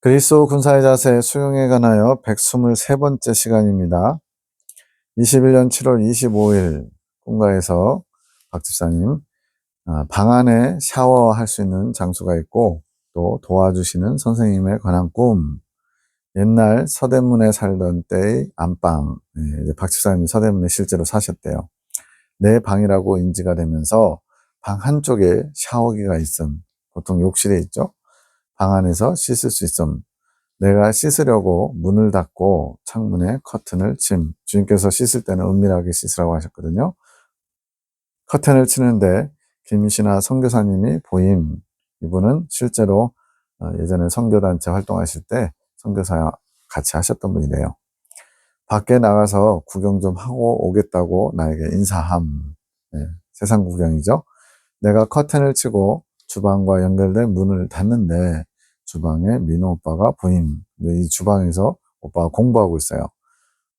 그리스도 군사의 자세 수용에 관하여 123번째 시간입니다. 21년 7월 25일 꿈가에서 박 집사님 방 안에 샤워할 수 있는 장소가 있고 또 도와주시는 선생님에 관한 꿈. 옛날 서대문에 살던 때의 안방. 이제 박 집사님이 서대문에 실제로 사셨대요. 내 방이라고 인지가 되면서 방 한쪽에 샤워기가 있음. 보통 욕실에 있죠. 방 안에서 씻을 수 있음. 내가 씻으려고 문을 닫고 창문에 커튼을 침. 주님께서 씻을 때는 은밀하게 씻으라고 하셨거든요. 커튼을 치는데 김신아 선교사님이 보임. 이분은 실제로 예전에 선교단체 활동하실 때 선교사 같이 하셨던 분이래요. 밖에 나가서 구경 좀 하고 오겠다고 나에게 인사함. 세상 구경이죠. 내가 커튼을 치고 주방과 연결된 문을 닫는데 주방에 민호 오빠가 보임. 근데 이 주방에서 오빠가 공부하고 있어요.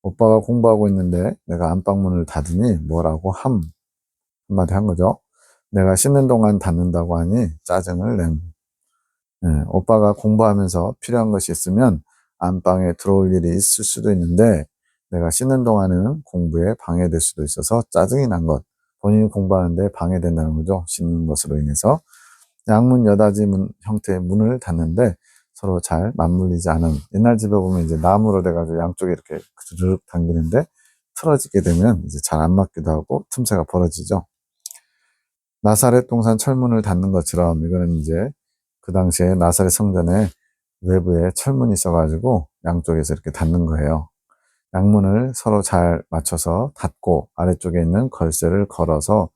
오빠가 공부하고 있는데 내가 안방문을 닫으니 뭐라고 한마디 한 거죠. 내가 씻는 동안 닫는다고 하니 짜증을 냄. 오빠가 공부하면서 필요한 것이 있으면 안방에 들어올 일이 있을 수도 있는데 내가 씻는 동안은 공부에 방해될 수도 있어서 짜증이 난 것. 본인이 공부하는데 방해된다는 거죠. 씻는 것으로 인해서. 양문 여닫이 형태의 문을 닫는데 서로 잘 맞물리지 않은, 옛날 집에 보면 이제 나무로 돼가지고 양쪽에 이렇게 드르륵 당기는데 틀어지게 되면 이제 잘 안 맞기도 하고 틈새가 벌어지죠. 나사렛 동산 철문을 닫는 것처럼 이거는 이제 그 당시에 나사렛 성전에 외부에 철문이 있어가지고 양쪽에서 이렇게 닫는 거예요. 양문을 서로 잘 맞춰서 닫고 아래쪽에 있는 걸쇠를 걸어서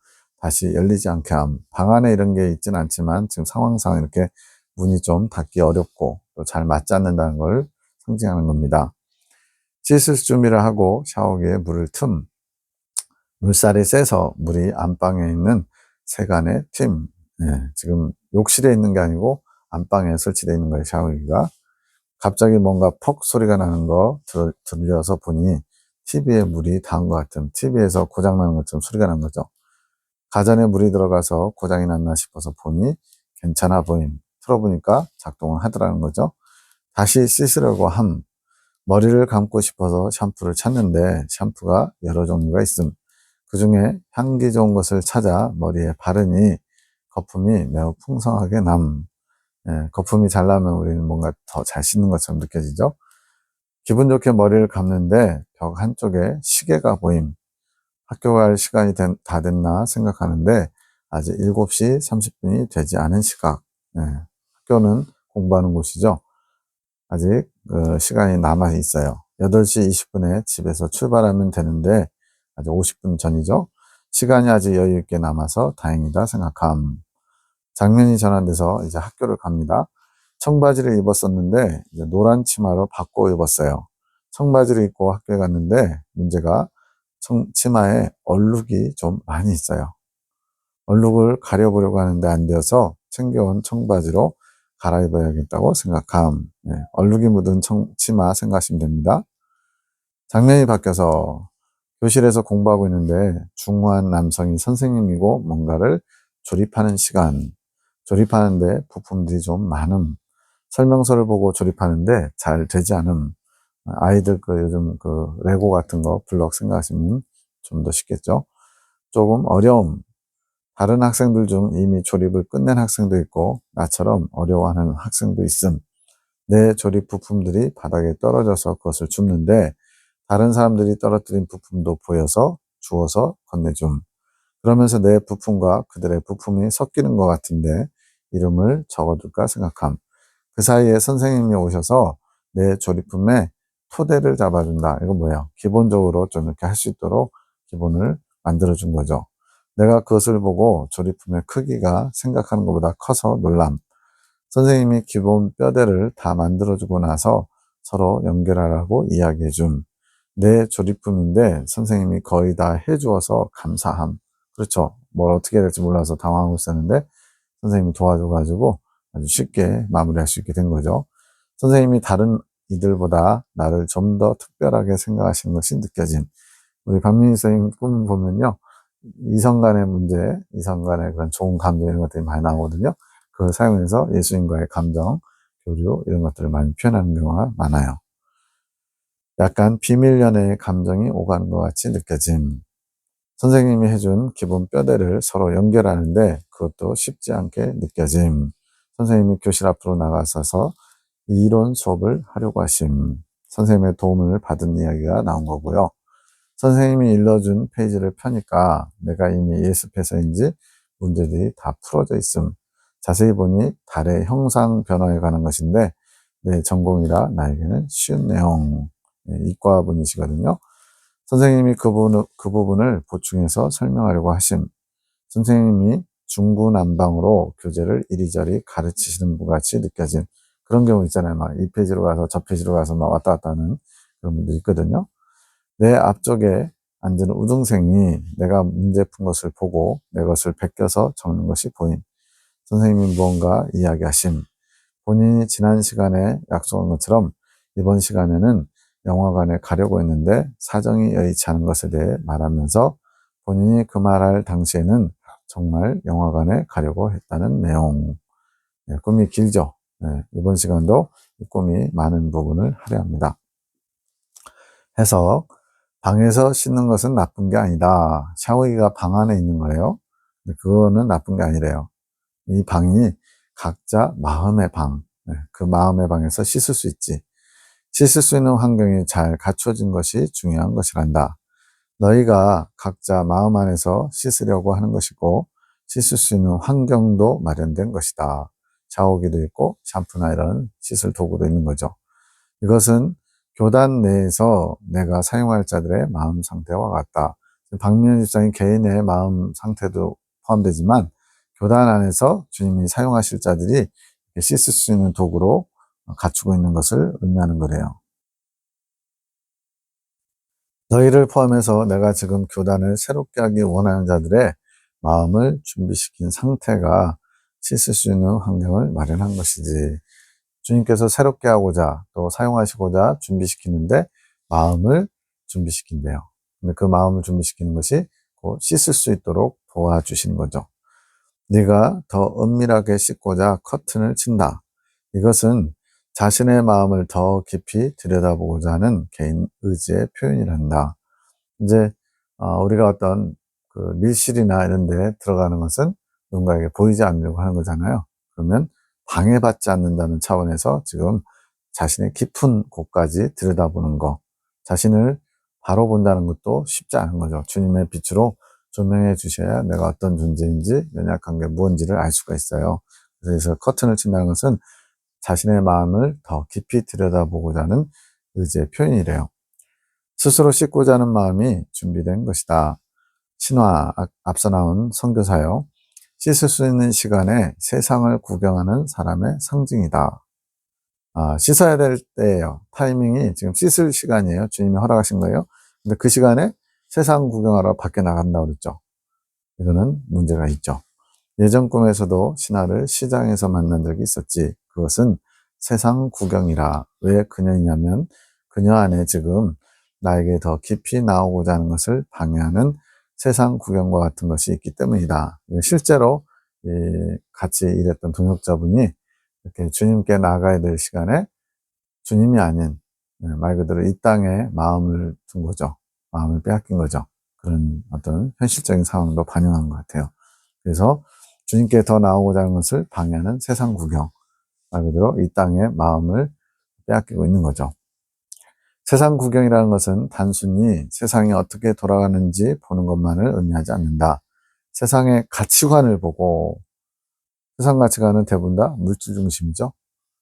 다시 열리지 않게 함. 방 안에 이런 게 있진 않지만 지금 상황상 이렇게 문이 좀 닫기 어렵고 또 잘 맞지 않는다는 걸 상징하는 겁니다. 씻을 준비를 하고 샤워기에 물을 틈. 물살이 세서 물이 안방에 있는 세간의 틈. 지금 욕실에 있는 게 아니고 안방에 설치되어 있는 거예요, 샤워기가. 갑자기 뭔가 퍽 소리가 나는 거 들려서 보니 TV에 물이 닿은 것 같은, TV에서 고장나는 것처럼 소리가 난 거죠. 가전에 물이 들어가서 고장이 났나 싶어서 보니 괜찮아 보임. 틀어보니까 작동을 하더라는 거죠. 다시 씻으려고 함. 머리를 감고 싶어서 샴푸를 찾는데 샴푸가 여러 종류가 있음. 그 중에 향기 좋은 것을 찾아 머리에 바르니 거품이 매우 풍성하게 남. 거품이 잘 나면 우리는 뭔가 더 잘 씻는 것처럼 느껴지죠. 기분 좋게 머리를 감는데 벽 한쪽에 시계가 보임. 학교 갈 시간이 다 됐나 생각하는데 아직 7시 30분이 되지 않은 시각. 학교는 공부하는 곳이죠. 아직 시간이 남아 있어요. 8시 20분에 집에서 출발하면 되는데 아직 50분 전이죠. 시간이 아직 여유 있게 남아서 다행이다 생각함. 장면이 전환돼서 이제 학교를 갑니다. 청바지를 입었었는데 이제 노란 치마로 바꿔 입었어요. 청바지를 입고 학교에 갔는데 문제가 치마에 얼룩이 좀 많이 있어요. 얼룩을 가려보려고 하는데 안 되어서 챙겨온 청바지로 갈아입어야겠다고 생각함. 얼룩이 묻은 치마 생각하시면 됩니다. 장면이 바뀌어서 교실에서 공부하고 있는데 중후한 남성이 선생님이고 뭔가를 조립하는 시간. 조립하는데 부품들이 좀 많음. 설명서를 보고 조립하는데 잘 되지 않음. 아이들 요즘 레고 같은 거 블럭 생각하시면 좀 더 쉽겠죠. 조금 어려움. 다른 학생들 중 이미 조립을 끝낸 학생도 있고 나처럼 어려워하는 학생도 있음. 내 조립 부품들이 바닥에 떨어져서 그것을 줍는데 다른 사람들이 떨어뜨린 부품도 보여서 주워서 건네줌. 그러면서 내 부품과 그들의 부품이 섞이는 것 같은데 이름을 적어둘까 생각함. 그 사이에 선생님이 오셔서 내 조립품에 토대를 잡아준다. 이건 뭐예요? 기본적으로 좀 이렇게 할 수 있도록 기본을 만들어준 거죠. 내가 그것을 보고 조립품의 크기가 생각하는 것보다 커서 놀람. 선생님이 기본 뼈대를 다 만들어주고 나서 서로 연결하라고 이야기해줌. 내 조립품인데 선생님이 거의 다 해주어서 감사함. 그렇죠. 뭘 어떻게 해야 될지 몰라서 당황하고 있었는데 선생님이 도와줘가지고 아주 쉽게 마무리할 수 있게 된 거죠. 선생님이 다른 이들보다 나를 좀 더 특별하게 생각하시는 것이 느껴짐. 우리 박민희 선생님 꿈 보면요. 이성 간의 문제, 이성 간의 그런 좋은 감정 이런 것들이 많이 나오거든요. 그걸 사용해서 예수님과의 감정 교류 이런 것들을 많이 표현하는 경우가 많아요. 약간 비밀 연애의 감정이 오가는 것 같이 느껴짐. 선생님이 해준 기본 뼈대를 서로 연결하는데 그것도 쉽지 않게 느껴짐. 선생님이 교실 앞으로 나가셔서 이론 수업을 하려고 하심. 선생님의 도움을 받은 이야기가 나온 거고요. 선생님이 일러준 페이지를 펴니까 내가 이미 예습해서인지 문제들이 다 풀어져 있음. 자세히 보니 달의 형상 변화에 관한 것인데 내 전공이라 나에게는 쉬운 내용. 이과 분이시거든요. 선생님이 그 부분을 보충해서 설명하려고 하심. 선생님이 중구난방으로 교재를 이리저리 가르치시는 분 같이 느껴진 그런 경우 있잖아요. 막 이 페이지로 가서 저 페이지로 가서 막 왔다 갔다 하는 그런 분들 있거든요. 내 앞쪽에 앉은 우등생이 내가 문제 푼 것을 보고 내 것을 베껴서 적는 것이 보임. 선생님이 무언가 이야기하심. 본인이 지난 시간에 약속한 것처럼 이번 시간에는 영화관에 가려고 했는데 사정이 여의치 않은 것에 대해 말하면서 본인이 그 말할 당시에는 정말 영화관에 가려고 했다는 내용. 네, 꿈이 길죠. 네, 이번 시간도 이 꿈이 많은 부분을 할애합니다. 해석. 방에서 씻는 것은 나쁜 게 아니다. 샤워기가 방 안에 있는 거예요. 근데 그거는 나쁜 게 아니래요. 이 방이 각자 마음의 방, 그 마음의 방에서 씻을 수 있지. 씻을 수 있는 환경이 잘 갖춰진 것이 중요한 것이란다. 너희가 각자 마음 안에서 씻으려고 하는 것이고 씻을 수 있는 환경도 마련된 것이다. 샤워기도 있고 샴푸나 이런 씻을 도구도 있는 거죠. 이것은 교단 내에서 내가 사용할 자들의 마음 상태와 같다. 박민현 집사님 개인의 마음 상태도 포함되지만 교단 안에서 주님이 사용하실 자들이 씻을 수 있는 도구로 갖추고 있는 것을 의미하는 거래요. 너희를 포함해서 내가 지금 교단을 새롭게 하기 원하는 자들의 마음을 준비시킨 상태가 씻을 수 있는 환경을 마련한 것이지. 주님께서 새롭게 하고자 또 사용하시고자 준비시키는데 마음을 준비시킨대요. 근데 그 마음을 준비시키는 것이 곧 씻을 수 있도록 도와주시는 거죠. 네가 더 은밀하게 씻고자 커튼을 친다. 이것은 자신의 마음을 더 깊이 들여다보고자 하는 개인 의지의 표현이란다. 이제 우리가 어떤 그 밀실이나 이런 데 들어가는 것은 누군가에게 보이지 않으려고 하는 거잖아요. 그러면 방해받지 않는다는 차원에서 지금 자신의 깊은 곳까지 들여다보는 거, 자신을 바로 본다는 것도 쉽지 않은 거죠. 주님의 빛으로 조명해 주셔야 내가 어떤 존재인지 연약한 게 무언지를 알 수가 있어요. 그래서 커튼을 친다는 것은 자신의 마음을 더 깊이 들여다보고자 하는 의지의 표현이래요. 스스로 씻고자 하는 마음이 준비된 것이다. 신화, 앞서 나온 선교사요. 씻을 수 있는 시간에 세상을 구경하는 사람의 상징이다. 씻어야 될 때예요. 타이밍이 지금 씻을 시간이에요. 주님이 허락하신 거예요. 근데 그 시간에 세상 구경하러 밖에 나간다고 그랬죠. 이거는 문제가 있죠. 예전 꿈에서도 신하를 시장에서 만난 적이 있었지. 그것은 세상 구경이라. 왜 그녀이냐면 그녀 안에 지금 나에게 더 깊이 나오고자 하는 것을 방해하는 세상 구경과 같은 것이 있기 때문이다. 실제로 같이 일했던 동역자분이 이렇게 주님께 나가야 될 시간에 주님이 아닌 말 그대로 이 땅에 마음을 둔 거죠. 마음을 빼앗긴 거죠. 그런 어떤 현실적인 상황도 반영한 것 같아요. 그래서 주님께 더 나오고자 하는 것을 방해하는 세상 구경, 말 그대로 이 땅에 마음을 빼앗기고 있는 거죠. 세상 구경이라는 것은 단순히 세상이 어떻게 돌아가는지 보는 것만을 의미하지 않는다. 세상의 가치관을 보고, 세상 가치관은 대부분 다 물질 중심이죠.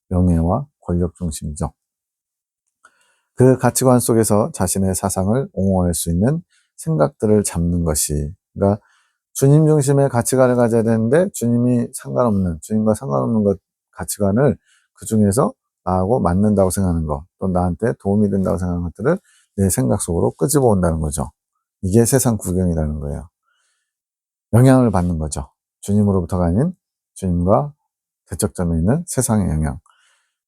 명예와 권력 중심이죠. 그 가치관 속에서 자신의 사상을 옹호할 수 있는 생각들을 잡는 것이, 그러니까 주님 중심의 가치관을 가져야 되는데 주님과 상관없는 것, 가치관을 그 중에서 나하고 맞는다고 생각하는 것, 또 나한테 도움이 된다고 생각하는 것들을 내 생각 속으로 끄집어 온다는 거죠. 이게 세상 구경이라는 거예요. 영향을 받는 거죠. 주님으로부터가 아닌 주님과 대척점에 있는 세상의 영향.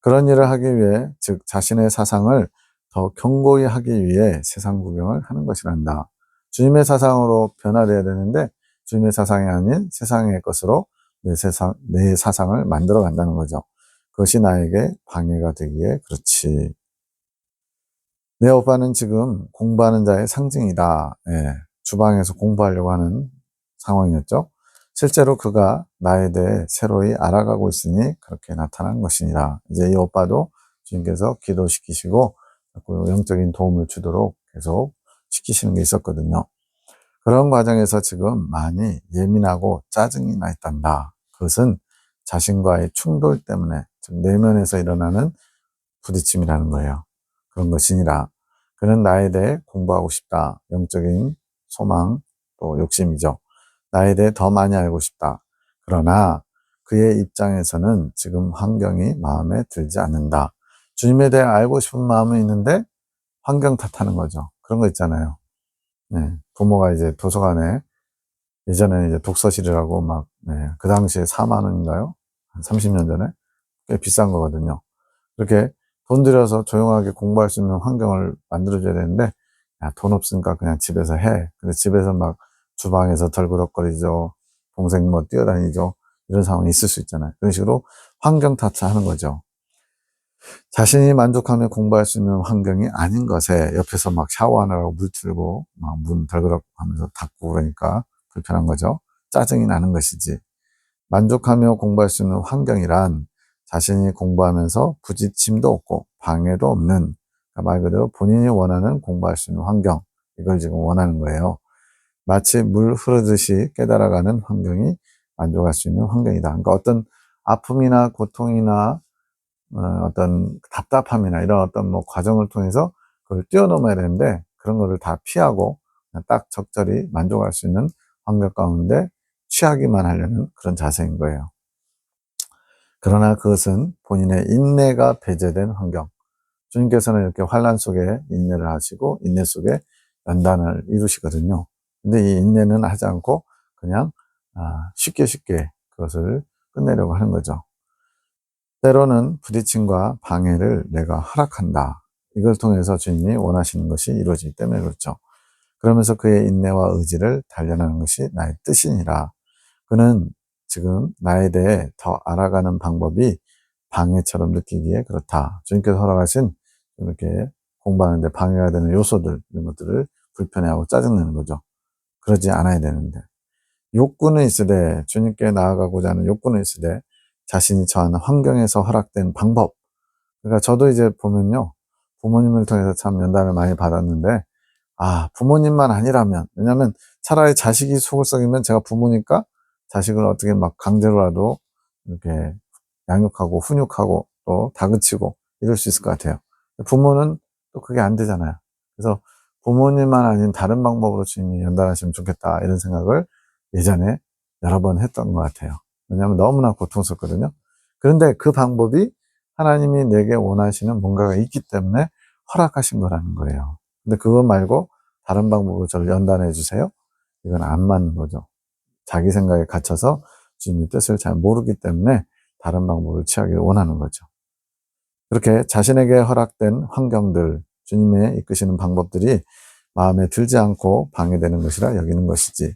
그런 일을 하기 위해, 즉 자신의 사상을 더 견고히 하기 위해 세상 구경을 하는 것이란다. 주님의 사상으로 변화되어야 되는데 주님의 사상이 아닌 세상의 것으로 내 사상을 만들어 간다는 거죠. 그것이 나에게 방해가 되기에 그렇지. 내 오빠는 지금 공부하는 자의 상징이다. 예, 주방에서 공부하려고 하는 상황이었죠. 실제로 그가 나에 대해 새로이 알아가고 있으니 그렇게 나타난 것이니라. 이제 이 오빠도 주님께서 기도시키시고 영적인 도움을 주도록 계속 시키시는 게 있었거든요. 그런 과정에서 지금 많이 예민하고 짜증이 나 있단다. 그것은 자신과의 충돌 때문에, 즉 내면에서 일어나는 부딪힘이라는 거예요. 그런 것이니라. 그는 나에 대해 공부하고 싶다. 영적인 소망, 또 욕심이죠. 나에 대해 더 많이 알고 싶다. 그러나 그의 입장에서는 지금 환경이 마음에 들지 않는다. 주님에 대해 알고 싶은 마음은 있는데 환경 탓하는 거죠. 그런 거 있잖아요. 네, 부모가 이제 도서관에 예전에는 이제 독서실이라고 막, 네, 그 당시에 4만 원인가요? 한 30년 전에? 꽤 비싼 거거든요. 그렇게 돈 들여서 조용하게 공부할 수 있는 환경을 만들어줘야 되는데, 야, 돈 없으니까 그냥 집에서 해. 근데 집에서 막 주방에서 덜그럭거리죠. 동생 뭐 뛰어다니죠. 이런 상황이 있을 수 있잖아요. 그런 식으로 환경 탓하는 거죠. 자신이 만족하며 공부할 수 있는 환경이 아닌 것에 옆에서 막 샤워하느라고 물 틀고 막 문 덜그럭 하면서 닫고 그러니까 불편한 거죠. 짜증이 나는 것이지. 만족하며 공부할 수 있는 환경이란 자신이 공부하면서 부딪힘도 없고 방해도 없는, 그러니까 말 그대로 본인이 원하는 공부할 수 있는 환경, 이걸 지금 원하는 거예요. 마치 물 흐르듯이 깨달아가는 환경이 만족할 수 있는 환경이다. 그러니까 어떤 아픔이나 고통이나 어떤 답답함이나 이런 어떤 뭐 과정을 통해서 그걸 뛰어넘어야 되는데 그런 거를 다 피하고 딱 적절히 만족할 수 있는 환경 가운데 취하기만 하려는 그런 자세인 거예요. 그러나 그것은 본인의 인내가 배제된 환경. 주님께서는 이렇게 환란 속에 인내를 하시고 인내 속에 연단을 이루시거든요. 근데 이 인내는 하지 않고 그냥 쉽게 그것을 끝내려고 하는 거죠. 때로는 부딪힘과 방해를 내가 허락한다. 이걸 통해서 주님이 원하시는 것이 이루어지기 때문에 그렇죠. 그러면서 그의 인내와 의지를 단련하는 것이 나의 뜻이니라. 그는 지금 나에 대해 더 알아가는 방법이 방해처럼 느끼기에 그렇다. 주님께서 허락하신 이렇게 공부하는데 방해가 되는 요소들, 이런 것들을 불편해하고 짜증내는 거죠. 그러지 않아야 되는데. 욕구는 있으되, 주님께 나아가고자 하는 욕구는 있으되, 자신이 처한 환경에서 허락된 방법. 그러니까 저도 이제 보면요. 부모님을 통해서 참 연단을 많이 받았는데, 부모님만 아니라면, 왜냐면 차라리 자식이 속을 썩이면 제가 부모니까 자식을 어떻게 막 강제로라도 이렇게 양육하고 훈육하고 또 다그치고 이럴 수 있을 것 같아요. 부모는 또 그게 안 되잖아요. 그래서 부모님만 아닌 다른 방법으로 주님이 연단하시면 좋겠다 이런 생각을 예전에 여러 번 했던 것 같아요. 왜냐하면 너무나 고통스럽거든요. 그런데 그 방법이 하나님이 내게 원하시는 뭔가가 있기 때문에 허락하신 거라는 거예요. 근데 그거 말고 다른 방법으로 저를 연단해 주세요? 이건 안 맞는 거죠. 자기 생각에 갇혀서 주님의 뜻을 잘 모르기 때문에 다른 방법을 취하기를 원하는 거죠. 그렇게 자신에게 허락된 환경들, 주님의 이끄시는 방법들이 마음에 들지 않고 방해되는 것이라 여기는 것이지.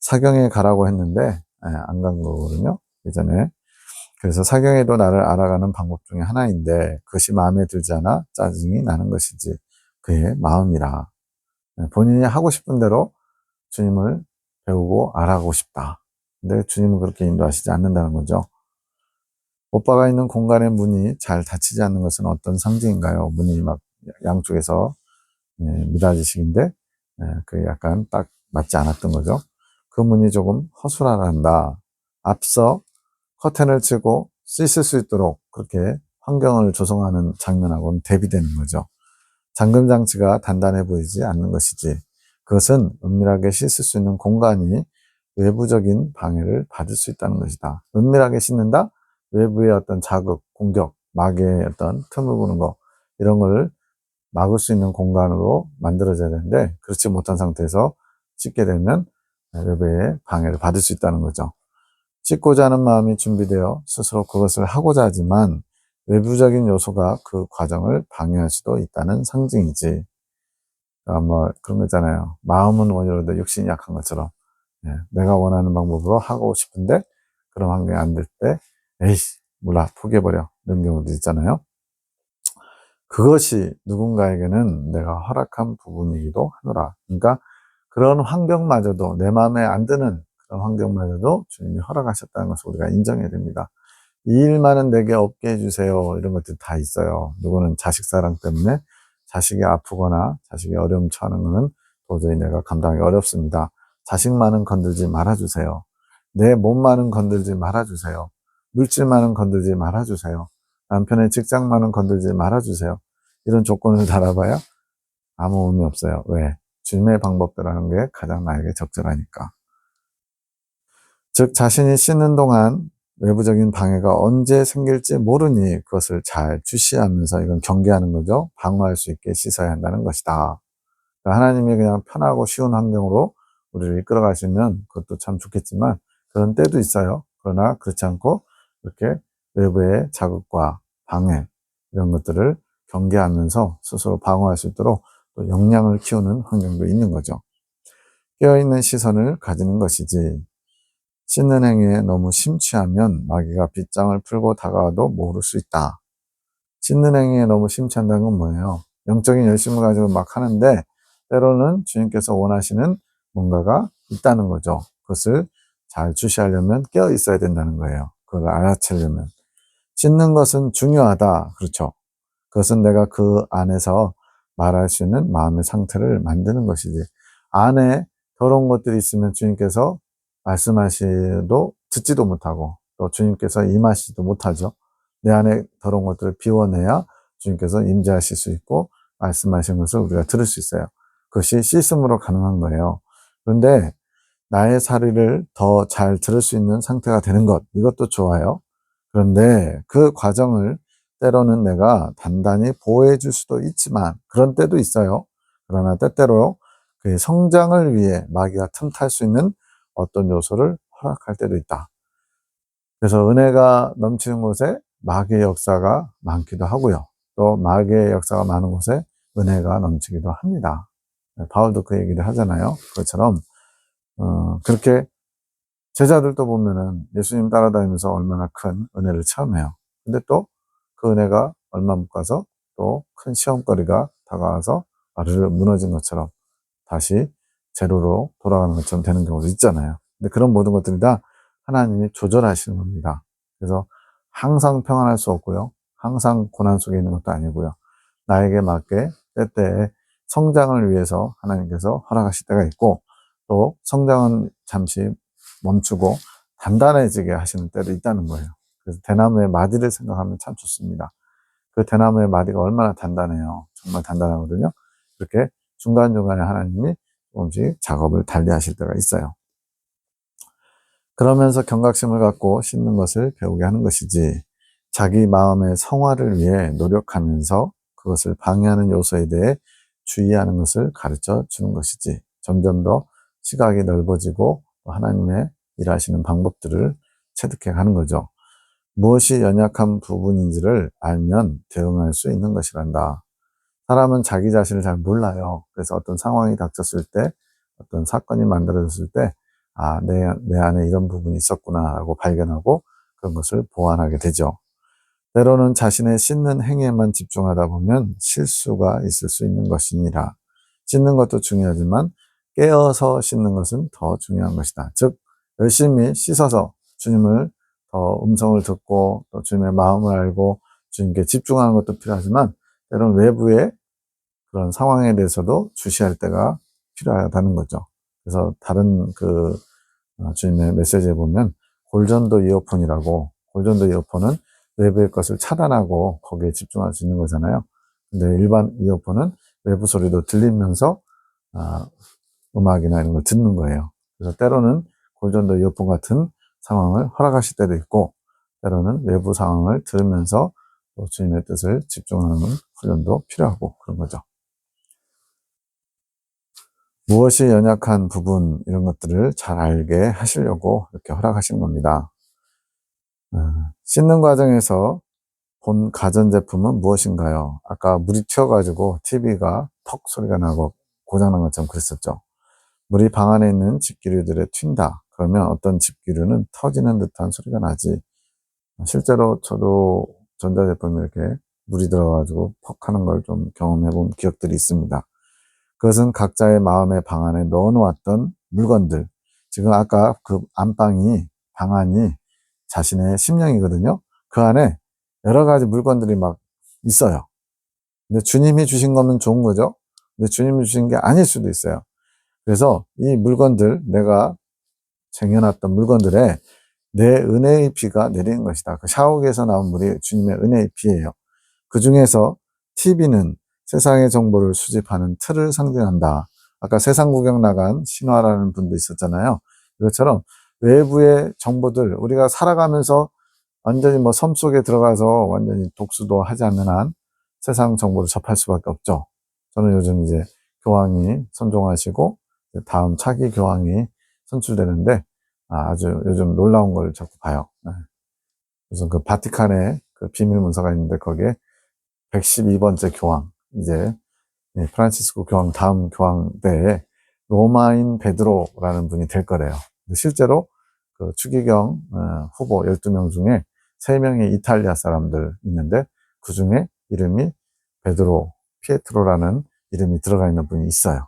사경에 가라고 했는데 안 간 거거든요. 예전에. 그래서 사경에도 나를 알아가는 방법 중에 하나인데 그것이 마음에 들지 않아 짜증이 나는 것이지. 그의 마음이라. 본인이 하고 싶은 대로 주님을 배우고 알아가고 싶다. 근데 주님은 그렇게 인도하시지 않는다는 거죠. 오빠가 있는 공간의 문이 잘 닫히지 않는 것은 어떤 상징인가요? 문이 막 양쪽에서 미닫이식인데 그게 약간 딱 맞지 않았던 거죠. 그 문이 조금 허술하단다. 앞서 커튼을 치고 씻을 수 있도록 그렇게 환경을 조성하는 장면하고는 대비되는 거죠. 잠금 장치가 단단해 보이지 않는 것이지. 그것은 은밀하게 씻을 수 있는 공간이 외부적인 방해를 받을 수 있다는 것이다. 은밀하게 씻는다? 외부의 어떤 자극, 공격, 마개의 어떤 틈을 보는 거, 이런 걸 막을 수 있는 공간으로 만들어져야 되는데, 그렇지 못한 상태에서 씻게 되면 외부의 방해를 받을 수 있다는 거죠. 씻고자 하는 마음이 준비되어 스스로 그것을 하고자 하지만 외부적인 요소가 그 과정을 방해할 수도 있다는 상징이지. 그러니까 뭐 그런 거 있잖아요. 마음은 원이로도 육신이 약한 것처럼 내가 원하는 방법으로 하고 싶은데 그런 환경이 안 될 때 에이씨 몰라, 포기해버려. 이런 경우도 있잖아요. 그것이 누군가에게는 내가 허락한 부분이기도 하노라. 그러니까 그런 환경마저도, 내 마음에 안 드는 그런 환경마저도 주님이 허락하셨다는 것을 우리가 인정해야 됩니다. 이 일만은 내게 없게 해주세요. 이런 것들 다 있어요. 누구는 자식 사랑 때문에 자식이 아프거나 자식이 어려움 처하는 것은 도저히 내가 감당하기 어렵습니다. 자식만은 건들지 말아주세요. 내 몸만은 건들지 말아주세요. 물질만은 건들지 말아주세요. 남편의 직장만은 건들지 말아주세요. 이런 조건을 달아봐야 아무 의미 없어요. 왜? 주님의 방법대로 하는 게 가장 나에게 적절하니까. 즉 자신이 씻는 동안 외부적인 방해가 언제 생길지 모르니 그것을 잘 주시하면서, 이건 경계하는 거죠. 방어할 수 있게 씻어야 한다는 것이다. 그러니까 하나님이 그냥 편하고 쉬운 환경으로 우리를 이끌어 가시면 그것도 참 좋겠지만 그런 때도 있어요. 그러나 그렇지 않고 이렇게 외부의 자극과 방해 이런 것들을 경계하면서 스스로 방어할 수 있도록 또 역량을 키우는 환경도 있는 거죠. 깨어있는 시선을 가지는 것이지, 씻는 행위에 너무 심취하면 마귀가 빗장을 풀고 다가와도 모를 수 있다. 씻는 행위에 너무 심취한다는 건 뭐예요? 영적인 열심을 가지고 막 하는데 때로는 주님께서 원하시는 뭔가가 있다는 거죠. 그것을 잘 주시하려면 깨어 있어야 된다는 거예요. 그걸 알아채려면. 씻는 것은 중요하다. 그렇죠. 그것은 내가 그 안에서 말할 수 있는 마음의 상태를 만드는 것이지. 안에 더러운 것들이 있으면 주님께서 말씀하시도 듣지도 못하고 또 주님께서 임하시지도 못하죠. 내 안에 더러운 것들을 비워내야 주님께서 임재하실 수 있고 말씀하신 것을 우리가 들을 수 있어요. 그것이 씻음으로 가능한 거예요. 그런데 나의 사리를 더 잘 들을 수 있는 상태가 되는 것, 이것도 좋아요. 그런데 그 과정을 때로는 내가 단단히 보호해 줄 수도 있지만 그런 때도 있어요. 그러나 때때로 그 성장을 위해 마귀가 틈탈 수 있는 어떤 요소를 허락할 때도 있다. 그래서 은혜가 넘치는 곳에 마귀의 역사가 많기도 하고요. 또 마귀의 역사가 많은 곳에 은혜가 넘치기도 합니다. 바울도 그 얘기를 하잖아요. 그것처럼 그렇게 제자들도 보면은 예수님 따라다니면서 얼마나 큰 은혜를 체험해요. 근데 또 그 은혜가 얼마 못 가서 또 큰 시험거리가 다가와서 아르르 무너진 것처럼 다시 제로로 돌아가는 것처럼 되는 경우도 있잖아요. 근데 그런 모든 것들이 다 하나님이 조절하시는 겁니다. 그래서 항상 평안할 수 없고요. 항상 고난 속에 있는 것도 아니고요. 나에게 맞게 때때에 성장을 위해서 하나님께서 허락하실 때가 있고, 또 성장은 잠시 멈추고 단단해지게 하시는 때도 있다는 거예요. 그래서 대나무의 마디를 생각하면 참 좋습니다. 그 대나무의 마디가 얼마나 단단해요. 정말 단단하거든요. 그렇게 중간중간에 하나님이 조금씩 작업을 달리 하실 때가 있어요. 그러면서 경각심을 갖고 씻는 것을 배우게 하는 것이지, 자기 마음의 성화를 위해 노력하면서 그것을 방해하는 요소에 대해 주의하는 것을 가르쳐 주는 것이지, 점점 더 시각이 넓어지고 하나님의 일하시는 방법들을 체득해 가는 거죠. 무엇이 연약한 부분인지를 알면 대응할 수 있는 것이란다. 사람은 자기 자신을 잘 몰라요. 그래서 어떤 상황이 닥쳤을 때, 어떤 사건이 만들어졌을 때, 아, 내 안에 이런 부분이 있었구나라고 발견하고 그런 것을 보완하게 되죠. 때로는 자신의 씻는 행위에만 집중하다 보면 실수가 있을 수 있는 것이니라. 씻는 것도 중요하지만 깨어서 씻는 것은 더 중요한 것이다. 즉, 열심히 씻어서 주님을 더 음성을 듣고 또 주님의 마음을 알고 주님께 집중하는 것도 필요하지만 때로는 외부의 그런 상황에 대해서도 주시할 때가 필요하다는 거죠. 그래서 다른 주님의 메시지에 보면 골전도 이어폰이라고, 골전도 이어폰은 외부의 것을 차단하고 거기에 집중할 수 있는 거잖아요. 근데 일반 이어폰은 외부 소리도 들리면서 음악이나 이런 걸 듣는 거예요. 그래서 때로는 골전도 이어폰 같은 상황을 허락하실 때도 있고, 때로는 외부 상황을 들으면서 또 주님의 뜻을 집중하는 훈련도 필요하고 그런 거죠. 무엇이 연약한 부분, 이런 것들을 잘 알게 하시려고 이렇게 허락하신 겁니다. 씻는 과정에서 본 가전제품은 무엇인가요? 아까 물이 튀어가지고 TV가 턱 소리가 나고 고장난 것처럼 그랬었죠. 물이 방 안에 있는 집기류들에 튄다. 그러면 어떤 집기류는 터지는 듯한 소리가 나지. 실제로 저도 전자제품에 이렇게 물이 들어가지고 퍽 하는 걸 좀 경험해 본 기억들이 있습니다. 그것은 각자의 마음의 방 안에 넣어 놓았던 물건들. 지금 아까 그 방 안이 자신의 심령이거든요. 그 안에 여러 가지 물건들이 막 있어요. 근데 주님이 주신 거면 좋은 거죠. 근데 주님이 주신 게 아닐 수도 있어요. 그래서 이 물건들, 내가 쟁여놨던 물건들에 내 은혜의 비가 내리는 것이다. 그 샤워기에서 나온 물이 주님의 은혜의 비예요. 그 중에서 TV는 세상의 정보를 수집하는 틀을 상징한다. 아까 세상 구경 나간 신화라는 분도 있었잖아요. 이것처럼 외부의 정보들, 우리가 살아가면서 완전히 뭐 섬 속에 들어가서 완전히 독수도 하지 않는 한 세상 정보를 접할 수밖에 없죠. 저는 요즘 이제 교황이 선종하시고 다음 차기 교황이 선출되는데 아주 요즘 놀라운 걸 자꾸 봐요. 우선 그 바티칸에 그 비밀 문서가 있는데 거기에 112번째 교황, 이제 프란치스코 교황 다음 교황 때에 로마인 베드로라는 분이 될 거래요. 실제로 그 추기경 후보 12명 중에 3명이 이탈리아 사람들 있는데 그 중에 이름이 베드로, 피에트로라는 이름이 들어가 있는 분이 있어요.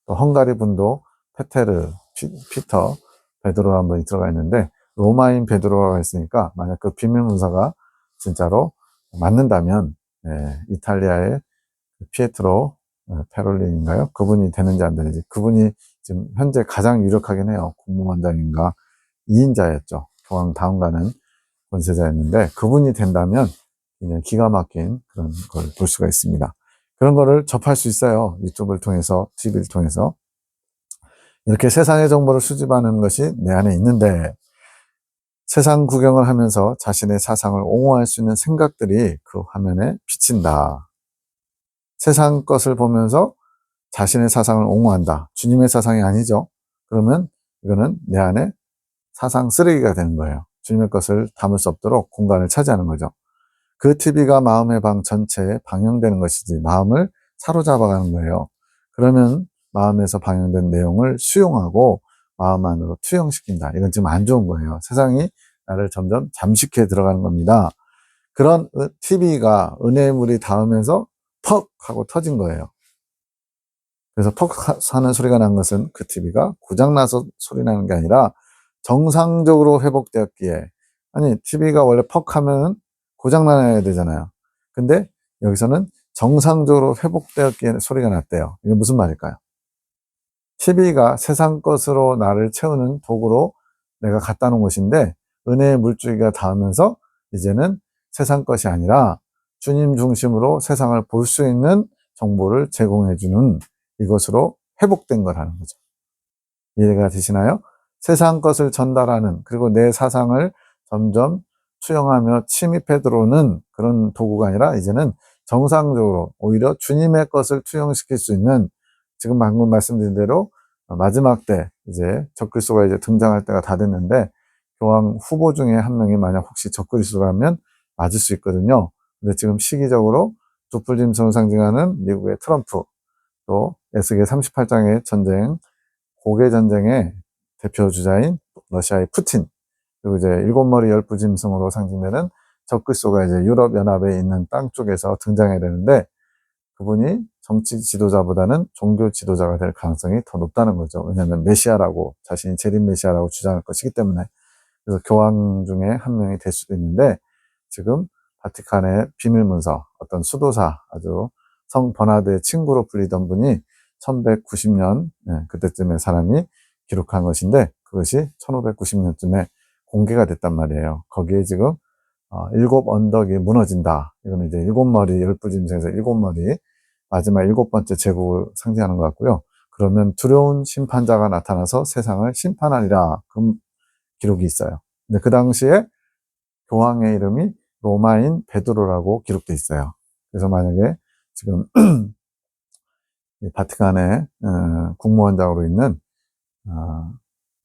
또 헝가리 분도 페테르, 피터, 베드로라는 분이 들어가 있는데 로마인 베드로라고 했으니까 만약 그 비밀 문서가 진짜로 맞는다면 이탈리아의 피에트로 페롤린인가요? 그분이 되는지 안 되는지. 그분이 지금 현재 가장 유력하긴 해요. 국무원장인가 2인자였죠. 교황 다음 가는 권세자였는데 그분이 된다면 그냥 기가 막힌 그런 걸 볼 수가 있습니다. 그런 거를 접할 수 있어요. 유튜브를 통해서, TV를 통해서. 이렇게 세상의 정보를 수집하는 것이 내 안에 있는데 세상 구경을 하면서 자신의 사상을 옹호할 수 있는 생각들이 그 화면에 비친다. 세상 것을 보면서 자신의 사상을 옹호한다. 주님의 사상이 아니죠. 그러면 이거는 내 안에 사상 쓰레기가 되는 거예요. 주님의 것을 담을 수 없도록 공간을 차지하는 거죠. 그 TV가 마음의 방 전체에 방영되는 것이지 마음을 사로잡아가는 거예요. 그러면 마음에서 방영된 내용을 수용하고 마음 안으로 투영시킨다. 이건 지금 안 좋은 거예요. 세상이 나를 점점 잠식해 들어가는 겁니다. 그런 TV가 은혜의 물이 닿으면서 퍽 하고 터진 거예요. 그래서 퍽 하는 소리가 난 것은 그 TV가 고장나서 소리 나는 게 아니라 정상적으로 회복되었기에, 아니 TV가 원래 퍽 하면 고장나야 되잖아요. 근데 여기서는 정상적으로 회복되었기에 소리가 났대요. 이게 무슨 말일까요? TV가 세상 것으로 나를 채우는 도구로 내가 갖다 놓은 것인데 은혜의 물줄기가 닿으면서 이제는 세상 것이 아니라 주님 중심으로 세상을 볼 수 있는 정보를 제공해주는 이것으로 회복된 거라는 거죠. 이해가 되시나요? 세상 것을 전달하는, 그리고 내 사상을 점점 투영하며 침입해 들어오는 그런 도구가 아니라 이제는 정상적으로 오히려 주님의 것을 투영시킬 수 있는, 지금 방금 말씀드린 대로 마지막 때 이제 적그리스도가 이제 등장할 때가 다 됐는데 교황 후보 중에 한 명이 만약 혹시 적그리스도라면 맞을 수 있거든요. 근데 지금 시기적으로 두풀짐승을 상징하는 미국의 트럼프, 또 에스겔 38장의 전쟁, 고개 전쟁의 대표 주자인 러시아의 푸틴, 그리고 이제 7머리 10부짐승으로 상징되는 적그리스도가 이제 유럽 연합에 있는 땅 쪽에서 등장해야 되는데 그분이 정치 지도자보다는 종교 지도자가 될 가능성이 더 높다는 거죠. 왜냐하면 메시아라고, 자신이 재림 메시아라고 주장할 것이기 때문에. 그래서 교황 중에 한 명이 될 수도 있는데 지금 바티칸의 비밀문서, 어떤 수도사, 아주 성 버나드의 친구로 불리던 분이 1190년 그때쯤에 사람이 기록한 것인데 그것이 1590년쯤에 공개가 됐단 말이에요. 거기에 지금 7언덕이 무너진다. 이거는 이제 7머리 10부짐승에서 7머리, 마지막 7번째 제국을 상징하는 것 같고요. 그러면 두려운 심판자가 나타나서 세상을 심판하리라. 그런 기록이 있어요. 근데 그 당시에 교황의 이름이 로마인 베드로라고 기록돼 있어요. 그래서 만약에 지금 바티칸의 국무원장으로 있는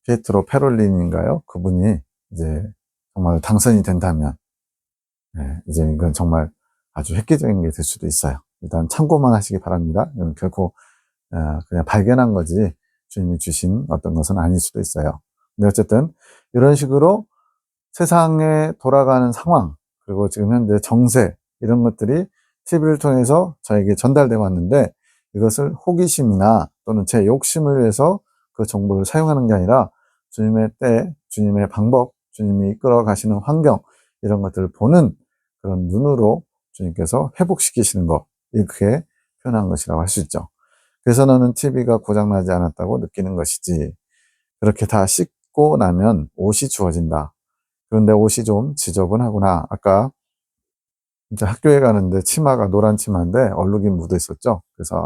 피에트로 페롤린인가요? 그분이 이제 정말 당선이 된다면 이제 이건 정말 아주 획기적인 게 될 수도 있어요. 일단 참고만 하시기 바랍니다. 이건 결코 그냥 발견한 거지 주님이 주신 어떤 것은 아닐 수도 있어요. 근데 어쨌든 이런 식으로 세상에 돌아가는 상황, 그리고 지금 현재 정세, 이런 것들이 TV를 통해서 저에게 전달돼 왔는데, 이것을 호기심이나 또는 제 욕심을 위해서 그 정보를 사용하는 게 아니라 주님의 때, 주님의 방법, 주님이 이끌어 가시는 환경, 이런 것들을 보는 그런 눈으로 주님께서 회복시키시는 것, 이렇게 표현한 것이라고 할 수 있죠. 그래서 너는 TV가 고장나지 않았다고 느끼는 것이지, 그렇게 다 씻고 나면 옷이 주어진다. 그런데 옷이 좀 지저분하구나. 아까 이제 학교에 가는데 치마가 노란 치마인데 얼룩이 묻어 있었죠. 그래서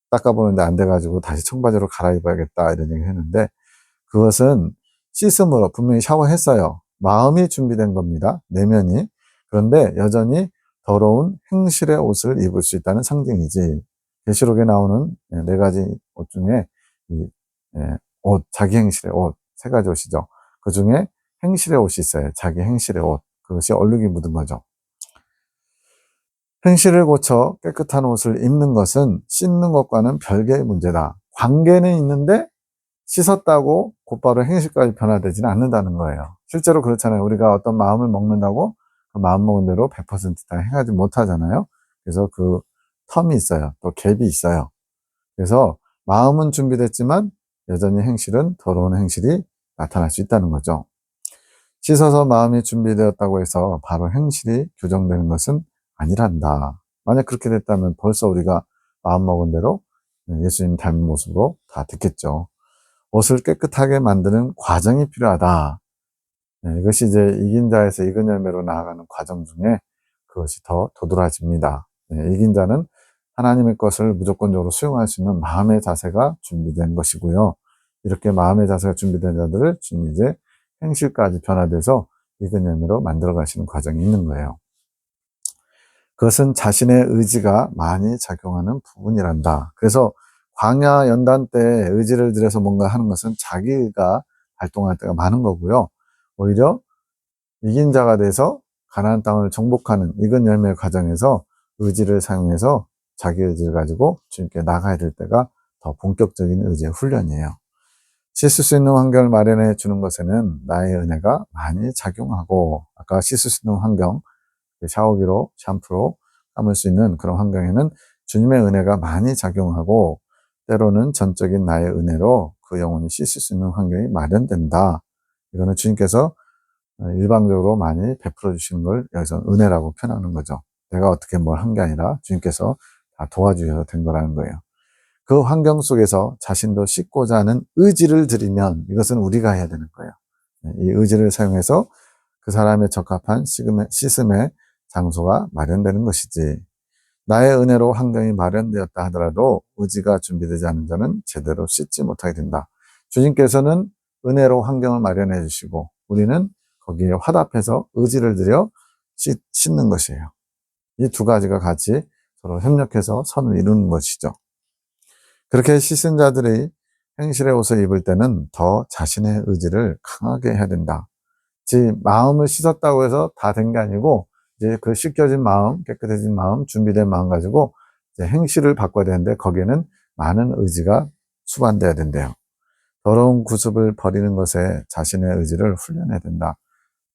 닦아보는데 안 돼가지고 다시 청바지로 갈아입어야겠다, 이런 얘기 했는데, 그것은 씻음으로 분명히 샤워했어요. 마음이 준비된 겁니다. 내면이. 그런데 여전히 더러운 행실의 옷을 입을 수 있다는 상징이지. 계시록에 나오는 네 가지 옷 중에 이 옷, 자기 행실의 옷, 세 가지 옷이죠. 그 중에 행실의 옷이 있어요. 자기 행실의 옷. 그것이 얼룩이 묻은 거죠. 행실을 고쳐 깨끗한 옷을 입는 것은 씻는 것과는 별개의 문제다. 관계는 있는데 씻었다고 곧바로 행실까지 변화되지는 않는다는 거예요. 실제로 그렇잖아요. 우리가 어떤 마음을 먹는다고 그 마음 먹은 대로 100%다 행하지 못하잖아요. 그래서 그 텀이 있어요. 또 갭이 있어요. 그래서 마음은 준비됐지만 여전히 행실은 더러운 행실이 나타날 수 있다는 거죠. 씻어서 마음이 준비되었다고 해서 바로 행실이 교정되는 것은 아니란다. 만약 그렇게 됐다면 벌써 우리가 마음먹은 대로 예수님 닮은 모습으로 다 됐겠죠. 옷을 깨끗하게 만드는 과정이 필요하다. 이것이 이제 이긴 자에서 익은 열매로 나아가는 과정 중에 그것이 더 도드라집니다. 이긴 자는 하나님의 것을 무조건적으로 수용할 수 있는 마음의 자세가 준비된 것이고요. 이렇게 마음의 자세가 준비된 자들을 주님이 이제 행실까지 변화돼서 익은 열매로 만들어 가시는 과정이 있는 거예요. 그것은 자신의 의지가 많이 작용하는 부분이란다. 그래서 광야 연단 때 의지를 들여서 뭔가 하는 것은 자기가 발동할 때가 많은 거고요. 오히려 이긴 자가 돼서 가나안 땅을 정복하는 익은 열매 과정에서 의지를 사용해서 자기 의지를 가지고 주님께 나가야 될 때가 더 본격적인 의지의 훈련이에요. 씻을 수 있는 환경을 마련해 주는 것에는 나의 은혜가 많이 작용하고, 아까 씻을 수 있는 환경, 샤워기로 샴푸로 감을 수 있는 그런 환경에는 주님의 은혜가 많이 작용하고, 때로는 전적인 나의 은혜로 그 영혼이 씻을 수 있는 환경이 마련된다. 이거는 주님께서 일방적으로 많이 베풀어 주시는 걸 여기서 은혜라고 표현하는 거죠. 내가 어떻게 뭘 한 게 아니라 주님께서 다 도와주셔서 된 거라는 거예요. 그 환경 속에서 자신도 씻고자 하는 의지를 들이면 이것은 우리가 해야 되는 거예요. 이 의지를 사용해서 그 사람의 적합한 씻음의 장소가 마련되는 것이지, 나의 은혜로 환경이 마련되었다 하더라도 의지가 준비되지 않은 자는 제대로 씻지 못하게 된다. 주님께서는 은혜로 환경을 마련해 주시고 우리는 거기에 화답해서 의지를 들여 씻는 것이에요. 이 두 가지가 같이 서로 협력해서 선을 이루는 것이죠. 그렇게 씻은 자들이 행실의 옷을 입을 때는 더 자신의 의지를 강하게 해야 된다. 즉 마음을 씻었다고 해서 다 된 게 아니고, 이제 그 씻겨진 마음, 깨끗해진 마음, 준비된 마음 가지고 이제 행실을 바꿔야 되는데, 거기에는 많은 의지가 수반돼야 된대요. 더러운 구습을 버리는 것에 자신의 의지를 훈련해야 된다.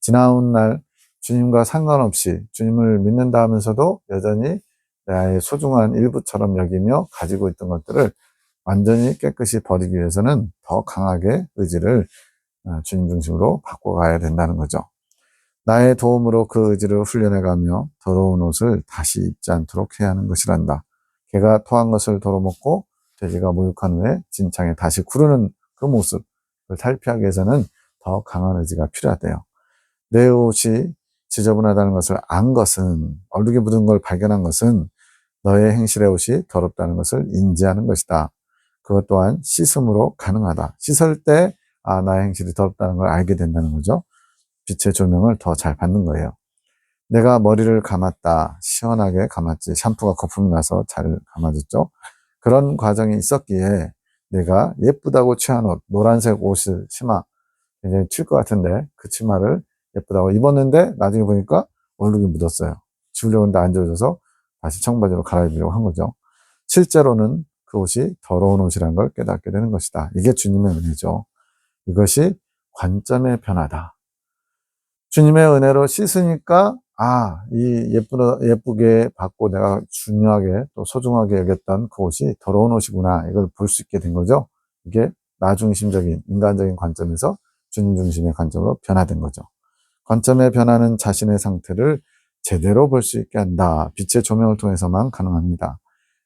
지나온 날 주님과 상관없이 주님을 믿는다 하면서도 여전히 나의 소중한 일부처럼 여기며 가지고 있던 것들을 완전히 깨끗이 버리기 위해서는 더 강하게 의지를 주님 중심으로 바꿔가야 된다는 거죠. 나의 도움으로 그 의지를 훈련해가며 더러운 옷을 다시 입지 않도록 해야 하는 것이란다. 개가 토한 것을 도로먹고 돼지가 목욕한 후에 진창에 다시 구르는 그 모습을 탈피하기 위해서는 더 강한 의지가 필요하대요. 내 옷이 지저분하다는 것을 안 것은, 얼룩이 묻은 걸 발견한 것은 너의 행실의 옷이 더럽다는 것을 인지하는 것이다. 그것 또한 씻음으로 가능하다. 씻을 때 나의 행실이 더럽다는 걸 알게 된다는 거죠. 빛의 조명을 더 잘 받는 거예요. 내가 머리를 감았다. 시원하게 감았지. 샴푸가 거품이 나서 잘 감아졌죠. 그런 과정이 있었기에 내가 예쁘다고 취한 옷, 노란색 옷을 치마, 굉장히 튈 것 같은데 그 치마를 예쁘다고 입었는데 나중에 보니까 얼룩이 묻었어요. 지우려고 했는데 안 지워져서 다시 청바지로 갈아입으려고 한 거죠. 실제로는 그 옷이 더러운 옷이라는 걸 깨닫게 되는 것이다. 이게 주님의 은혜죠. 이것이 관점의 변화다. 주님의 은혜로 씻으니까 예쁘게 받고 내가 중요하게 또 소중하게 여겼던 그 옷이 더러운 옷이구나, 이걸 볼 수 있게 된 거죠. 이게 나중심적인 인간적인 관점에서 주님 중심의 관점으로 변화된 거죠. 관점의 변화는 자신의 상태를 제대로 볼 수 있게 한다. 빛의 조명을 통해서만 가능합니다.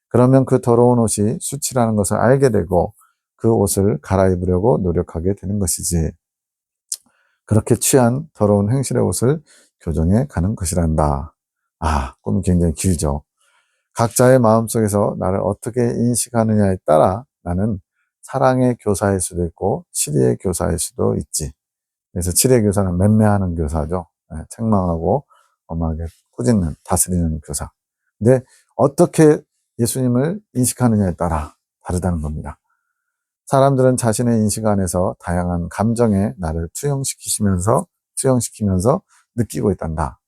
그러면 그 더러운 옷이 수치라는 것을 알게 되고 그 옷을 갈아입으려고 노력하게 되는 것이지, 그렇게 취한 더러운 행실의 옷을 교정해 가는 것이란다. 꿈이 굉장히 길죠. 각자의 마음속에서 나를 어떻게 인식하느냐에 따라 나는 사랑의 교사일 수도 있고 치리의 교사일 수도 있지. 그래서 치리의 교사는 맴매하는 교사죠. 책망하고 엄하게 꾸짖는, 다스리는 교사. 근데 어떻게 예수님을 인식하느냐에 따라 다르다는 겁니다. 사람들은 자신의 인식 안에서 다양한 감정에 나를 투영시키면서 느끼고 있단다.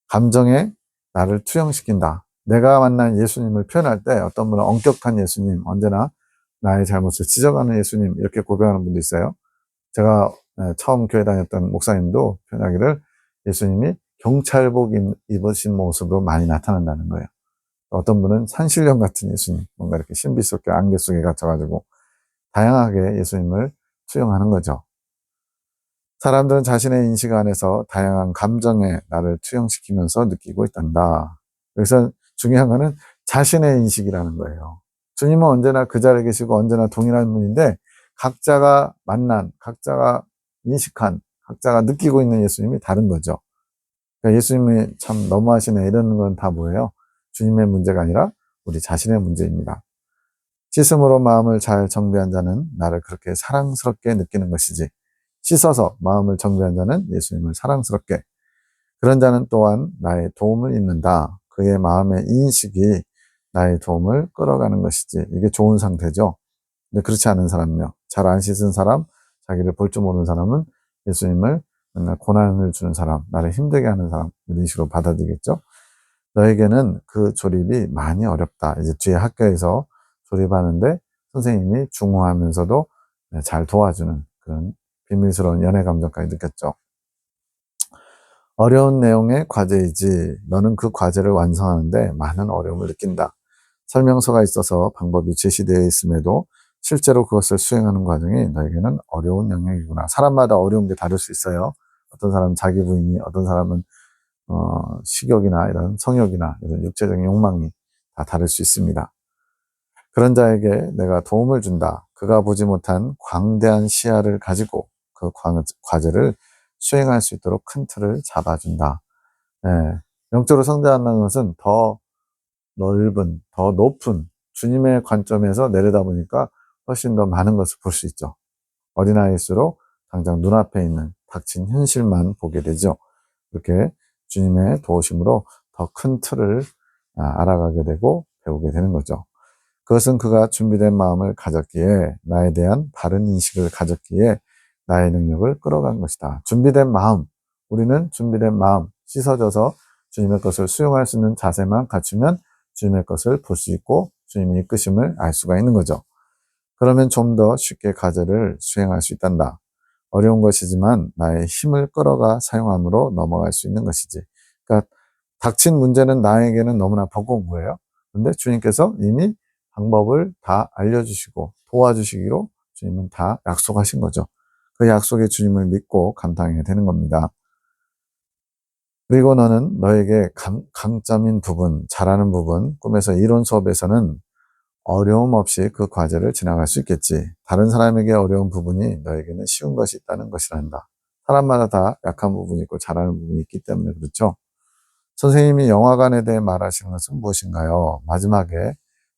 감정에 나를 투영시킨다. 내가 만난 예수님을 표현할 때 어떤 분은 엄격한 예수님, 언제나 나의 잘못을 지적하는 예수님, 이렇게 고백하는 분도 있어요. 제가 처음 교회 다녔던 목사님도 표현하기를 예수님이 경찰복 입으신 모습으로 많이 나타난다는 거예요. 어떤 분은 산신령 같은 예수님, 뭔가 이렇게 신비스럽게 안개 속에 갇혀가지고 다양하게 예수님을 투영하는 거죠. 사람들은 자신의 인식 안에서 다양한 감정에 나를 투영시키면서 느끼고 있단다. 그래서 중요한 거는 자신의 인식이라는 거예요. 주님은 언제나 그 자리에 계시고 언제나 동일한 분인데 각자가 만난, 각자가 인식한, 각자가 느끼고 있는 예수님이 다른 거죠. 그러니까 예수님이 참 너무하시네, 이러는 건 다 뭐예요? 주님의 문제가 아니라 우리 자신의 문제입니다. 씻음으로 마음을 잘 정비한 자는 나를 그렇게 사랑스럽게 느끼는 것이지, 씻어서 마음을 정비한 자는 예수님을 사랑스럽게, 그런 자는 또한 나의 도움을 입는다. 그의 마음의 인식이 나의 도움을 끌어가는 것이지. 이게 좋은 상태죠. 근데 그렇지 않은 사람은요, 잘 안 씻은 사람, 자기를 볼 줄 모르는 사람은 예수님을 맨날 고난을 주는 사람, 나를 힘들게 하는 사람, 이런 식으로 받아들이겠죠. 너에게는 그 조립이 많이 어렵다. 이제 뒤에 학교에서 조립하는데 선생님이 중후하면서도 잘 도와주는 그런 비밀스러운 연애 감정까지 느꼈죠. 어려운 내용의 과제이지 너는 그 과제를 완성하는데 많은 어려움을 느낀다. 설명서가 있어서 방법이 제시되어 있음에도 실제로 그것을 수행하는 과정이 너에게는 어려운 영역이구나. 사람마다 어려운 게 다를 수 있어요. 어떤 사람은 자기 부인이, 어떤 사람은 식욕이나 이런 성욕이나 이런 육체적인 욕망이 다 다를 수 있습니다. 그런 자에게 내가 도움을 준다. 그가 보지 못한 광대한 시야를 가지고 그 과제를 수행할 수 있도록 큰 틀을 잡아준다. 영적으로 성장한다는 것은 더 넓은, 더 높은 주님의 관점에서 내려다보니까 훨씬 더 많은 것을 볼 수 있죠. 어린아이일수록 당장 눈앞에 있는 닥친 현실만 보게 되죠. 그렇게 주님의 도우심으로 더 큰 틀을 알아가게 되고 배우게 되는 거죠. 그것은 그가 준비된 마음을 가졌기에, 나에 대한 바른 인식을 가졌기에 나의 능력을 끌어간 것이다. 준비된 마음, 우리는 준비된 마음, 씻어져서 주님의 것을 수용할 수 있는 자세만 갖추면 주님의 것을 볼 수 있고 주님의 이끄심을 알 수가 있는 거죠. 그러면 좀 더 쉽게 과제를 수행할 수 있단다. 어려운 것이지만 나의 힘을 끌어가 사용함으로 넘어갈 수 있는 것이지. 그러니까 닥친 문제는 나에게는 너무나 버거운 거예요. 그런데 주님께서 이미 방법을 다 알려주시고 도와주시기로 주님은 다 약속하신 거죠. 그 약속에 주님을 믿고 감당해야 되는 겁니다. 그리고 너는 너에게 강점인 부분, 잘하는 부분, 꿈에서 이론 수업에서는 어려움 없이 그 과제를 지나갈 수 있겠지. 다른 사람에게 어려운 부분이 너에게는 쉬운 것이 있다는 것이란다. 사람마다 다 약한 부분이 있고 잘하는 부분이 있기 때문에 그렇죠. 선생님이 영화관에 대해 말하시는 것은 무엇인가요? 마지막에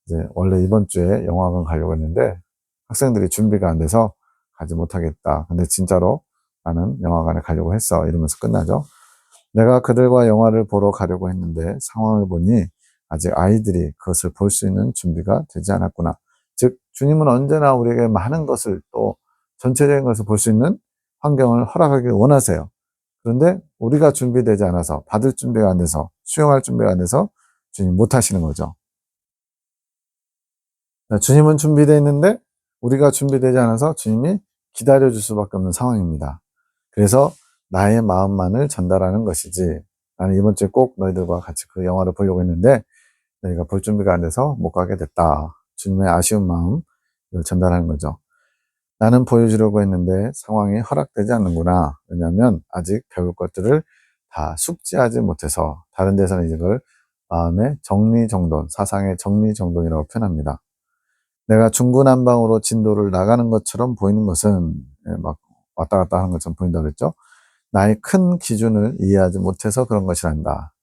이제 원래 이번 주에 영화관 가려고 했는데 학생들이 준비가 안 돼서 가지 못하겠다. 근데 진짜로 나는 영화관에 가려고 했어. 이러면서 끝나죠. 내가 그들과 영화를 보러 가려고 했는데 상황을 보니 아직 아이들이 그것을 볼 수 있는 준비가 되지 않았구나. 즉, 주님은 언제나 우리에게 많은 것을, 또 전체적인 것을 볼 수 있는 환경을 허락하길 원하세요. 그런데 우리가 준비되지 않아서, 받을 준비가 안 돼서, 수용할 준비가 안 돼서 주님 못 하시는 거죠. 주님은 준비되어 있는데 우리가 준비되지 않아서 주님이 기다려줄 수밖에 없는 상황입니다. 그래서 나의 마음만을 전달하는 것이지, 나는 이번 주에 꼭 너희들과 같이 그 영화를 보려고 했는데 너희가 볼 준비가 안 돼서 못 가게 됐다. 주님의 아쉬운 마음을 전달하는 거죠. 나는 보여주려고 했는데 상황이 허락되지 않는구나. 왜냐하면 아직 배울 것들을 다 숙지하지 못해서. 다른 데서는 이걸 마음의 정리정돈, 사상의 정리정돈이라고 표현합니다. 내가 중구난방으로 진도를 나가는 것처럼 보이는 것은, 막 왔다 갔다 하는 것처럼 보인다고 그랬죠. 나의 큰 기준을 이해하지 못해서 그런 것이란다.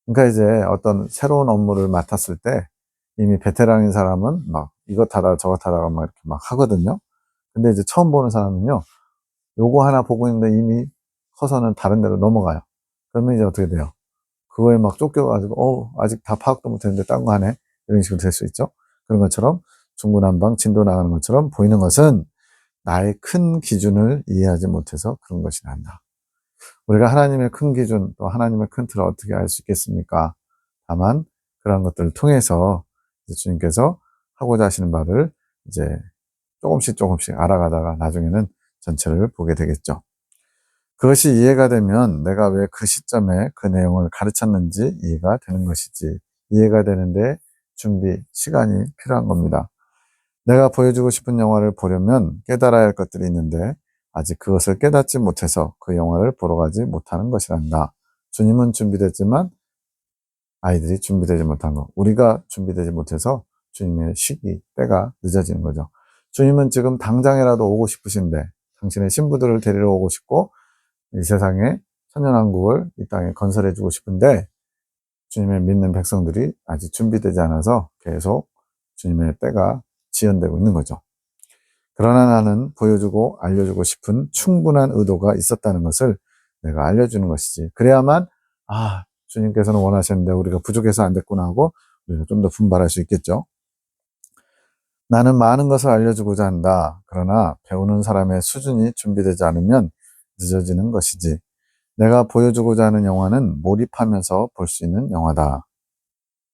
그러니까 이제 어떤 새로운 업무를 맡았을 때 이미 베테랑인 사람은 막 이것 하다가 저것 하다가 막 이렇게 막 하거든요. 근데 이제 처음 보는 사람은요, 요거 하나 보고 있는데 이미 커서는 다른 데로 넘어가요. 그러면 이제 어떻게 돼요? 그거에 막 쫓겨가지고, 아직 다 파악도 못했는데 딴 거 하네? 이런 식으로 될 수 있죠. 그런 것처럼 중구난방 진도 나가는 것처럼 보이는 것은 나의 큰 기준을 이해하지 못해서 그런 것이 난다. 우리가 하나님의 큰 기준, 또 하나님의 큰 틀을 어떻게 알 수 있겠습니까? 다만 그런 것들을 통해서 주님께서 하고자 하시는 바를 이제 조금씩 알아가다가 나중에는 전체를 보게 되겠죠. 그것이 이해가 되면 내가 왜 그 시점에 그 내용을 가르쳤는지 이해가 되는 것이지, 이해가 되는데 준비, 시간이 필요한 겁니다. 내가 보여주고 싶은 영화를 보려면 깨달아야 할 것들이 있는데 아직 그것을 깨닫지 못해서 그 영화를 보러 가지 못하는 것이란다. 주님은 준비됐지만 아이들이 준비되지 못한 것, 우리가 준비되지 못해서 주님의 시기, 때가 늦어지는 거죠. 주님은 지금 당장이라도 오고 싶으신데, 당신의 신부들을 데리러 오고 싶고 이 세상에 천년왕국을 이 땅에 건설해 주고 싶은데 주님의 믿는 백성들이 아직 준비되지 않아서 계속 주님의 때가 지연되고 있는 거죠. 그러나 나는 보여주고 알려주고 싶은 충분한 의도가 있었다는 것을 내가 알려주는 것이지. 그래야만 주님께서는 원하셨는데 우리가 부족해서 안 됐구나 하고 우리가 좀 더 분발할 수 있겠죠. 나는 많은 것을 알려주고자 한다. 그러나 배우는 사람의 수준이 준비되지 않으면 늦어지는 것이지. 내가 보여주고자 하는 영화는 몰입하면서 볼 수 있는 영화다.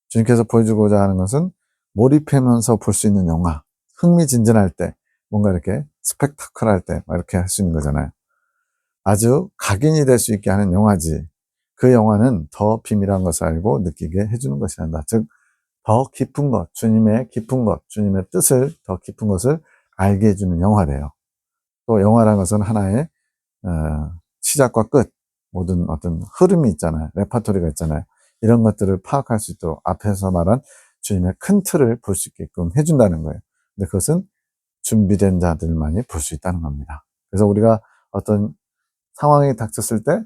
주님께서 보여주고자 하는 것은 몰입하면서 볼 수 있는 영화. 흥미진진할 때, 뭔가 이렇게 스펙타클할 때, 막 이렇게 할 수 있는 거잖아요. 아주 각인이 될 수 있게 하는 영화지. 그 영화는 더 비밀한 것을 알고 느끼게 해주는 것이란다. 즉, 더 깊은 것, 주님의 깊은 것, 주님의 뜻을 더 깊은 것을 알게 해주는 영화래요. 또 영화라는 것은 하나의 시작과 끝, 모든 어떤 흐름이 있잖아요. 레파토리가 있잖아요. 이런 것들을 파악할 수 있도록 앞에서 말한 주님의 큰 틀을 볼 수 있게끔 해준다는 거예요. 근데 그것은 준비된 자들만이 볼 수 있다는 겁니다. 그래서 우리가 어떤 상황이 닥쳤을 때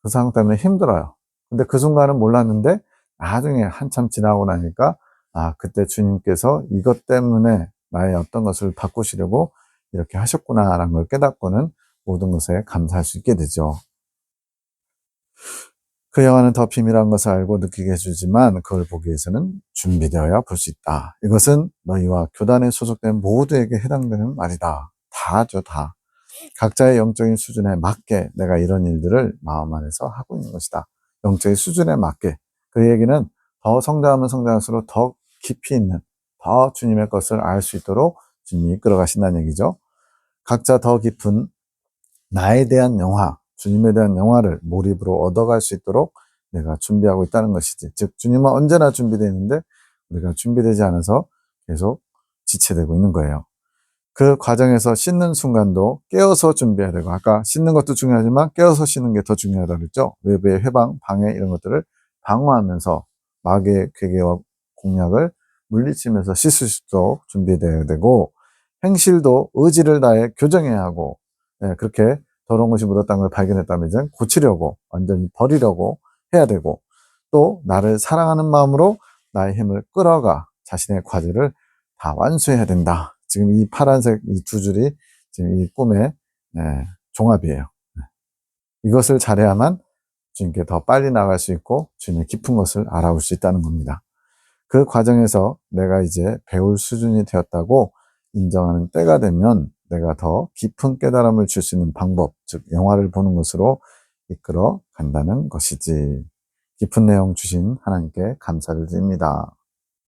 그 상황 때문에 힘들어요. 근데 그 순간은 몰랐는데 나중에 한참 지나고 나니까 그때 주님께서 이것 때문에 나의 어떤 것을 바꾸시려고 이렇게 하셨구나라는 걸 깨닫고는 모든 것에 감사할 수 있게 되죠. 그 영화는 더 비밀한 것을 알고 느끼게 해주지만 그걸 보기 위해서는 준비되어야 볼 수 있다. 이것은 너희와 교단에 소속된 모두에게 해당되는 말이다. 다죠, 다. 각자의 영적인 수준에 맞게 내가 이런 일들을 마음 안에서 하고 있는 것이다. 영적인 수준에 맞게. 그 얘기는 더 성장하면 성장할수록 더 깊이 있는, 더 주님의 것을 알 수 있도록 주님이 이끌어 가신다는 얘기죠. 각자 더 깊은 나에 대한 영화, 주님에 대한 영화를 몰입으로 얻어갈 수 있도록 내가 준비하고 있다는 것이지. 즉 주님은 언제나 준비되어 있는데 우리가 준비되지 않아서 계속 지체되고 있는 거예요. 그 과정에서 씻는 순간도 깨어서 준비해야 되고, 아까 씻는 것도 중요하지만 깨어서 씻는 게 더 중요하다고 그랬죠. 외부의 해방, 방해 이런 것들을 방어하면서 마귀의 괴계와 공략을 물리치면서 씻을 수 있도록 준비되어야 되고, 행실도 의지를 다해 교정해야 하고, 그렇게 더러운 것이 묻었다는 걸 발견했다면 이제 고치려고, 완전히 버리려고 해야 되고, 또 나를 사랑하는 마음으로 나의 힘을 끌어가 자신의 과제를 다 완수해야 된다. 지금 이 파란색 이 두 줄이 지금 이 꿈의 종합이에요. 이것을 잘해야만 주님께 더 빨리 나갈 수 있고 주님의 깊은 것을 알아올 수 있다는 겁니다. 그 과정에서 내가 이제 배울 수준이 되었다고 인정하는 때가 되면 내가 더 깊은 깨달음을 줄 수 있는 방법, 즉 영화를 보는 것으로 이끌어 간다는 것이지. 깊은 내용 주신 하나님께 감사를 드립니다.